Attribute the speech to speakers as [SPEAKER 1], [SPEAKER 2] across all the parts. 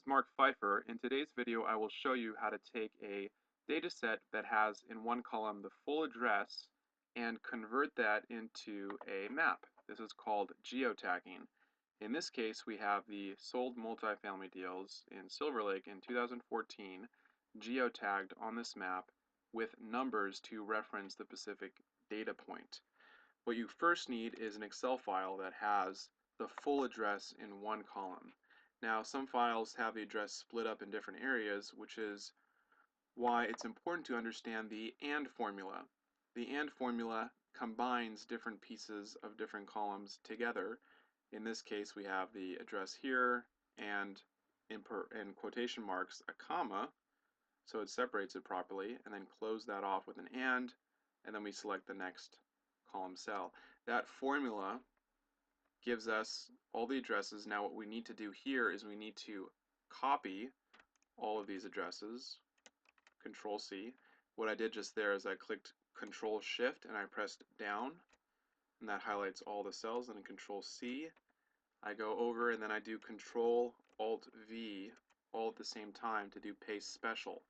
[SPEAKER 1] Mark Pfeiffer. In today's video, I will show you how to take a dataset that has in one column the full address and convert that into a map. This is called geotagging. In this case, we have the sold multifamily deals in Silver Lake in 2014 geotagged on this map with numbers to reference the specific data point. What you first need is an Excel file that has the full address in one column. Now, some files have the address split up in different areas, which is why it's important to understand the AND formula. The AND formula combines different pieces of different columns together. In this case, we have the address here and in quotation marks a comma, so it separates it properly, and then close that off with an and then we select the next column cell. That formula gives us all the addresses. Now what we need to do here is we need to copy all of these addresses, Control C. What I did just there is I clicked Control Shift and I pressed down, and that highlights all the cells, and then Control C. I go over and then I do Control Alt V all at the same time to do paste special.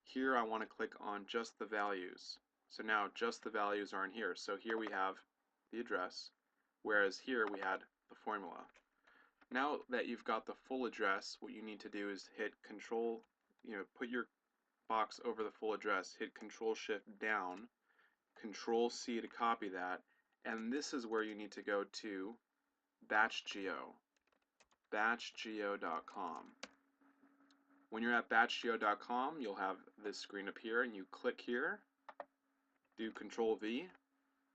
[SPEAKER 1] Here I want to click on just the values. So now just the values are in here. So here we have the address, whereas here we had the formula. Now that you've got the full address, what you need to do is hit Control, put your box over the full address, hit Control Shift down, Control C to copy that, and this is where you need to go to Batchgeo, batchgeo.com. When you're at batchgeo.com, you'll have this screen appear, and you click here, do Control V.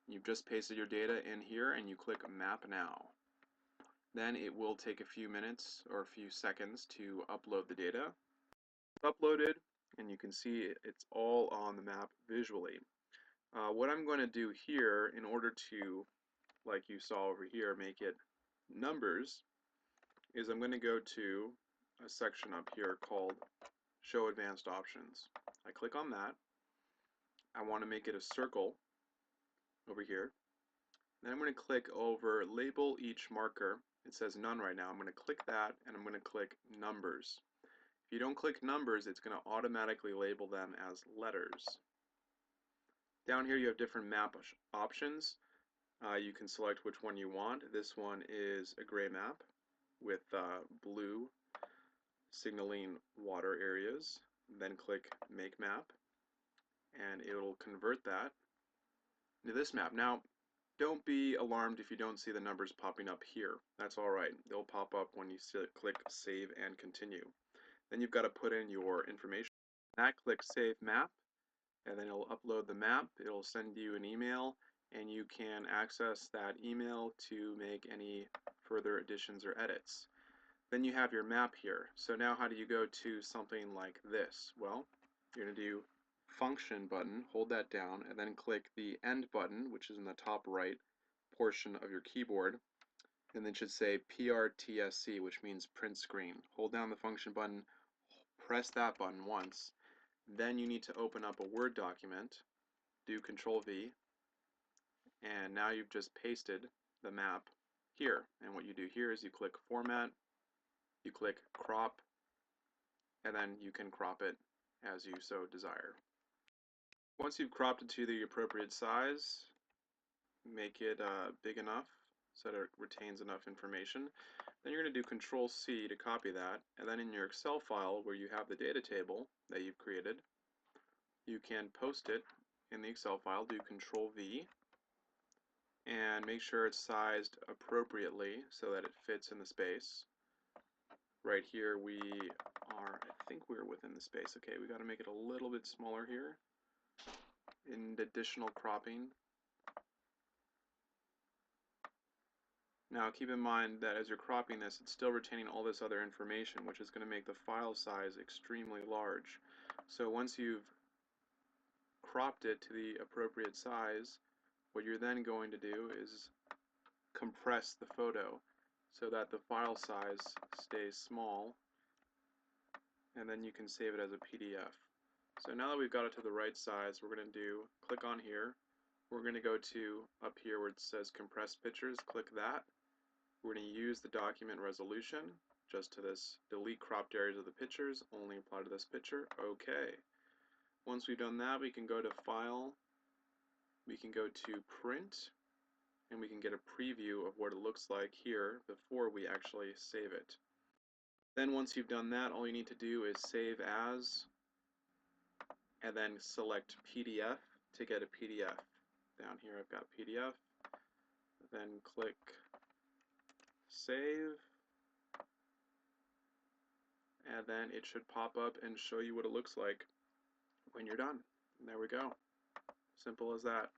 [SPEAKER 1] You've just pasted your data in here, and you click Map Now. Then it will take a few minutes or a few seconds to upload the data. It's uploaded, and you can see it's all on the map visually. What I'm going to do here, in order to, like you saw over here, make it numbers, is I'm going to go to a section up here called Show Advanced Options. I click on that. I want to make it a circle over here. Then I'm going to click over Label Each Marker. It says none right now. I'm going to click that, and I'm going to click Numbers. If you don't click Numbers, it's going to automatically label them as letters. Down here you have different map options. You can select which one you want. This one is a gray map with blue signaling water areas. Then click Make Map, and it will convert that to this map. Now, don't be alarmed if you don't see the numbers popping up here. That's alright. They'll pop up when you click Save and Continue. Then you've got to put in your information. Click Save Map, and then it'll upload the map. It'll send you an email, and you can access that email to make any further additions or edits. Then you have your map here. So now how do you go to something like this? Well, you're going to do Function button, hold that down, and then click the End button, which is in the top right portion of your keyboard, and then it should say PRTSC, which means print screen. Hold down the Function button, press that button once, then you need to open up a Word document, do Control V, and now you've just pasted the map here. And what you do here is you click Format, you click Crop, and then you can crop it as you so desire. Once you've cropped it to the appropriate size, make it big enough so that it retains enough information. Then you're going to do Control C to copy that, and then in your Excel file where you have the data table that you've created, you can post it in the Excel file, do Control V, and make sure it's sized appropriately so that it fits in the space. Right here we are, I think we're within the space. Okay, we got to make it a little bit smaller here in additional cropping. Now keep in mind that as you're cropping this, it's still retaining all this other information, which is going to make the file size extremely large. So once you've cropped it to the appropriate size, what you're then going to do is compress the photo so that the file size stays small, and then you can save it as a PDF. So now that we've got it to the right size, we're going to click on here. We're going to go to up here where it says Compress Pictures, click that. We're going to use the document resolution, just to this. Delete cropped areas of the pictures, only apply to this picture. Okay. Once we've done that, we can go to File, we can go to Print, and we can get a preview of what it looks like here before we actually save it. Then once you've done that, all you need to do is Save As, and then select PDF to get a PDF. Down here I've got PDF, then click Save, and then it should pop up and show you what it looks like when you're done. And there we go. Simple as that.